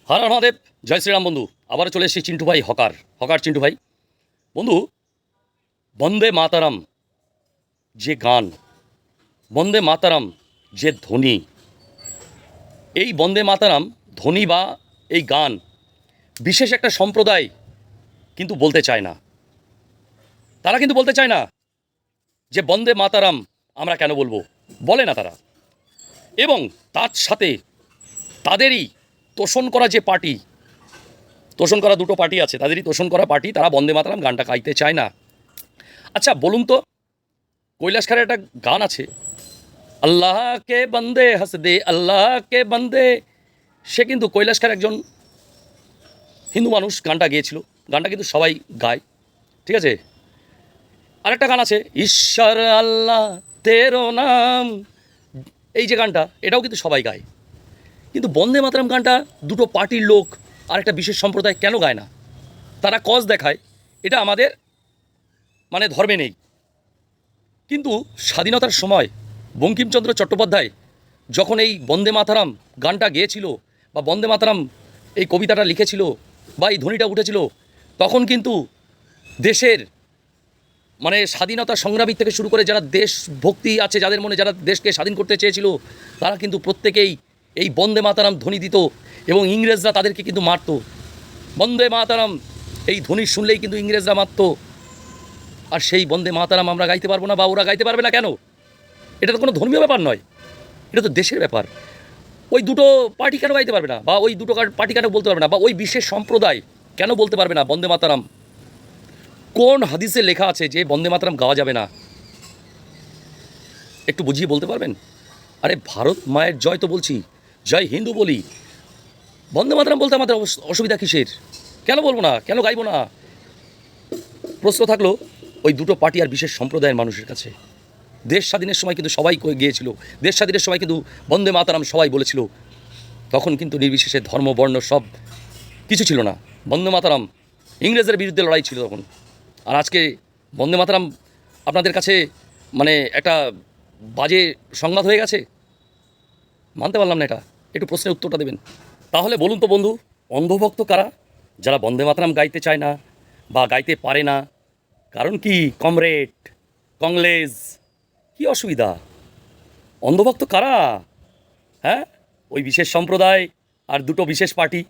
হর হর মহাদেব, জয় শ্রীরাম। বন্ধু আবারও চলে এসেছি চিন্টু ভাই হকার হকার চিন্টু ভাই। বন্ধু, বন্দে মাতারাম যে গান, বন্দে মাতারাম যে ধ্বনি, এই বন্দে মাতারাম ধ্বনি বা এই গান বিশেষ একটা সম্প্রদায় কিন্তু বলতে চায় না। তারা কিন্তু বলতে চায় না যে বন্দে মাতারাম আমরা কেন বলবো, বলে না তারা। এবং তার সাথে তাদেরই তোষণ করা যে পার্টি, তোষণ করা দুটো পার্টি আছে, তাদেরই তোষণ করা পার্টি, তারা বন্দে মাতরম গানটা গাইতে চায় না। আচ্ছা বলুন তো, কৈলাস খেরের একটা গান আছে, আল্লাহ কে বন্দে হাসদে আল্লাহ কে বন্দে। সে কিন্তু কৈলাস খের একজন হিন্দু মানুষ, গানটা গেয়েছিল। গানটা কিন্তু সবাই গায়, ঠিক আছে। আরেকটা গান আছে, ঈশ্বর আল্লাহ তেরো নাম, এই যে গানটা, এটাও কিন্তু সবাই গায়। কিন্তু বন্দে মাতরম গানটা দুটো পার্টির লোক আর একটা বিশেষ সম্প্রদায় কেন গায় না? তারা কজ দেখায় এটা আমাদের মানে ধর্মে নেই। কিন্তু স্বাধীনতার সময় বঙ্কিমচন্দ্র চট্টোপাধ্যায় যখন এই বন্দে মাতরম গানটা গেয়েছিল বা বন্দে মাতরম এই কবিতাটা লিখেছিল বা এই ধ্বনিটা উঠেছিল, তখন কিন্তু দেশের মানে স্বাধীনতা সংগ্রামী থেকে শুরু করে যারা দেশভক্তি আছে, যাদের মনে, যারা দেশকে স্বাধীন করতে চেয়েছিল, তারা কিন্তু প্রত্যেকেই এই বন্দে মাতরম ধ্বনি দিত এবং ইংরেজরা তাদেরকে কিন্তু মারত। বন্দে মাতরম এই ধ্বনি শুনলেই কিন্তু ইংরেজরা মারত। আর সেই বন্দে মাতরম আমরা গাইতে পারবো না বা ওরা গাইতে পারবে না কেন? এটা তো কোনো ধর্মীয় ব্যাপার নয়, এটা তো দেশের ব্যাপার। ওই দুটো পার্টি কেন গাইতে পারবে না, বা ওই দুটো পার্টি কেন বলতে পারবে না, বা ওই বিশেষ সম্প্রদায় কেন বলতে পারবে না বন্দে মাতরম? কোন হাদিসে লেখা আছে যে বন্দে মাতরম গাওয়া যাবে না? একটু বুঝিয়ে বলতে পারবেন? আরে ভারত মায়ের জয় তো বলছি, জয় হিন্দু বলি, বন্দে মাতরম বলতে আমাদের অসুবিধা কিসের? কেন বলবো না, কেন গাইবো না? প্রশ্ন থাকলো ওই দুটো পার্টি আর বিশেষ সম্প্রদায়ের মানুষের কাছে। দেশ স্বাধীনের সময় কিন্তু সবাই গিয়েছিল, দেশ স্বাধীনের সময় কিন্তু বন্দে মাতরম সবাই বলেছিল। তখন কিন্তু নির্বিশেষে ধর্ম বর্ণ সব কিছু ছিল না। বন্দে মাতরম ইংরেজের বিরুদ্ধে লড়াই ছিল তখন। আর আজকে বন্দে মাতরম আপনাদের কাছে মানে একটা বাজে সংবাদ হয়ে গেছে। মানতে পারলাম না এটা, একটু প্রশ্নের উত্তরটা দেবেন। তাহলে বলুন তো বন্ধু, অন্ধভক্ত কারা যারা বন্দে মাতরম গাইতে চায় না বা গাইতে পারে না? কারণ কি কমরেড, কংগ্রেস, কি অসুবিধা? অন্ধভক্ত কারা? হ্যাঁ, ওই বিশেষ সম্প্রদায় আর দুটো বিশেষ পার্টি।